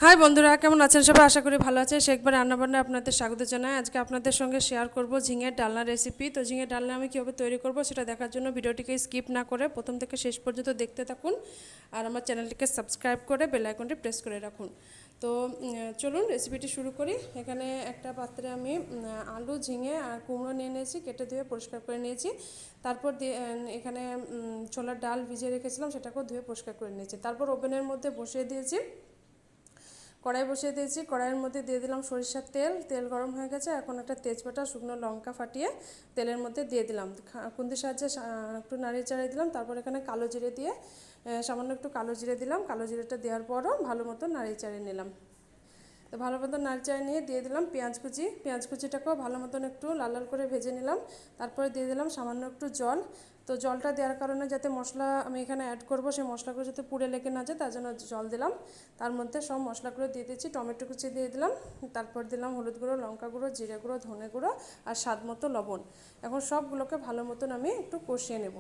High বন্ধুরা, কেমন আছেন সবাই? আশা করি ভালো আছেন। শেখবার রান্নাবান্না আপনাদের স্বাগত জানাই। আজকে আপনাদের সঙ্গে শেয়ার করব ঝিঙের ডালনা রেসিপি। তো ঝিঙের ডালনা আমি কীভাবে তৈরি করব সেটা দেখার জন্য ভিডিওটিকে স্কিপ না করে প্রথম থেকে শেষ পর্যন্ত দেখতে থাকুন, আর আমার চ্যানেলটিকে সাবস্ক্রাইব করে বেল আইকনটি প্রেস করে রাখুন। তো চলুন রেসিপিটি শুরু করি। এখানে একটা পাত্রে আমি আলু, ঝিঙে আর কুমড়ো নিয়ে নিয়েছি, কেটে ধুয়ে পরিষ্কার করে নিয়েছি। তারপর এখানে ছোলার ডাল ভিজিয়ে রেখেছিলাম, সেটাকেও ধুয়ে পরিষ্কার করে নিয়েছি। তারপর ওভেনের মধ্যে বসিয়ে দিয়েছি, কড়াই বসিয়ে দিয়েছি। কড়াইয়ের মধ্যে দিয়ে দিলাম সরিষার তেল। তেল গরম হয়ে গেছে, এখন একটা তেজপাতা, শুকনো লঙ্কা ফাটিয়ে তেলের মধ্যে দিয়ে দিলাম। খুন্তির সাহায্যে একটু নাড়িয়ে চাড়িয়ে দিলাম। তারপর এখানে কালো জিরে দিয়ে সামান্য একটু কালো জিরে দিলাম। কালো জিরেটা দেওয়ার পরও ভালো মতো নাড়িয়ে চাড়িয়ে নিলাম। তো ভালো মতো নাড়িয়ে নিয়ে দিয়ে দিলাম পেঁয়াজ কুচি। পেঁয়াজ কুচিটাকেও ভালো মতন একটু লাল লাল করে ভেজে নিলাম। তারপরে দিয়ে দিলাম সামান্য একটু জল। তো জলটা দেওয়ার কারণে যাতে মশলা আমি এখানে অ্যাড করব সেই মশলাগুলো যাতে পুড়ে লেগে না যায়, তার জন্য জল দিলাম। তার মধ্যে সব মশলাগুলো দিয়ে দিচ্ছি, টমেটো কুচি দিয়ে দিলাম। তারপর দিলাম হলুদ গুঁড়ো, লঙ্কা গুঁড়ো, জিরে গুঁড়ো, ধনে গুঁড়ো আর স্বাদ মতো লবণ। এখন সবগুলোকে ভালো মতন আমি একটু কষিয়ে নেব।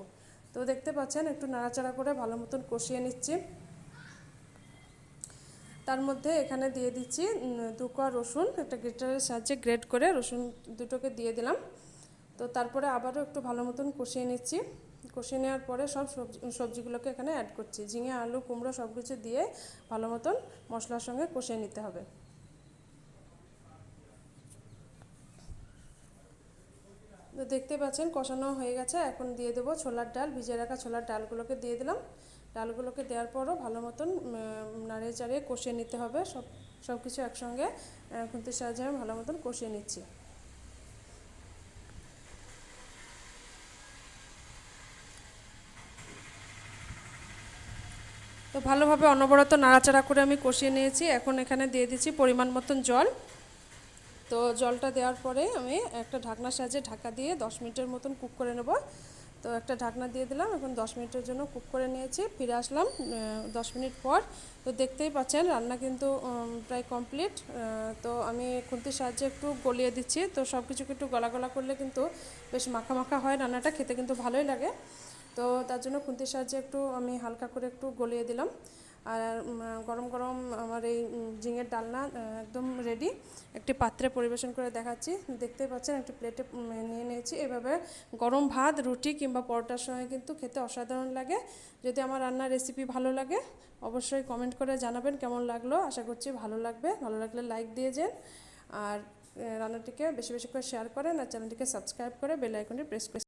তো দেখতে পাচ্ছেন একটু নাড়াচাড়া করে ভালো মতন কষিয়ে নিচ্ছি। তার মধ্যে এখানে দিয়ে দিচ্ছি 2 কোয়া রসুন, একটা গ্রেটারের সাহায্যে গ্রেট করে রসুন দুটোকে দিয়ে দিলাম। তো তারপরে আবারও একটু ভালো মতন কষিয়ে নিচ্ছি। কষিয়ে নেওয়ার পরে সব সবজিগুলোকে এখানে অ্যাড করছি। ঝিঙে, আলু, কুমড়ো সব কিছু দিয়ে ভালো মতন মশলার সঙ্গে কষিয়ে নিতে হবে। তো দেখতে পাচ্ছেন কষানো হয়ে গেছে। এখন দিয়ে দেবো ছোলার ডাল, ভিজিয়ে রাখা ছোলার ডালগুলোকে দিয়ে দিলাম। ডালগুলোকে দেওয়ার পরও ভালো মতন নাড়িয়ে চাড়িয়ে কষিয়ে নিতে হবে। সব কিছু একসঙ্গে খুন্তির সাহায্যে আমি ভালো মতন কষিয়ে নিচ্ছি। তো ভালোভাবে অনবরত নাড়াচাড়া করে আমি কষিয়ে নিয়েছি। এখন এখানে দিয়ে দিচ্ছি পরিমাণ মতন জল। তো জলটা দেওয়ার পরে আমি একটা ঢাকনার সাহায্যে ঢাকা দিয়ে 10 মিনিটের মতন কুক করে নেব। তো একটা ঢাকনা দিয়ে দিলাম, এখন 10 মিনিটের জন্য কুক করে নিয়েছি। ফিরে আসলাম 10 মিনিট পর। তো দেখতেই পাচ্ছেন রান্না কিন্তু প্রায় কমপ্লিট। তো আমি খুন্তির সাহায্যে একটু গলিয়ে দিচ্ছি। তো সব কিছুকে একটু গলা গলা করলে কিন্তু বেশ মাখা মাখা হয়, রান্নাটা খেতে কিন্তু ভালোই লাগে। তো তার জন্য খুন্তির সাহায্যে একটু আমি হালকা করে একটু গলিয়ে দিলাম। আর গরম গরম আমার এই ঝিঙের ডালনা একদম রেডি। একটি পাত্রে পরিবেশন করে দেখাচ্ছি। দেখতেই পাচ্ছেন একটি প্লেটে নিয়ে নিয়েছি। এভাবে গরম ভাত, রুটি কিংবা পরোটার সঙ্গে কিন্তু খেতে অসাধারণ লাগে। যদি আমার রান্নার রেসিপি ভালো লাগে অবশ্যই কমেন্ট করে জানাবেন কেমন লাগলো। আশা করছি ভালো লাগবে। ভালো লাগলে লাইক দিয়ে যান, আর রান্নাটিকে বেশি বেশি করে শেয়ার করেন, আর চ্যানেলটিকে সাবস্ক্রাইব করে বেল আইকনটি প্রেস করে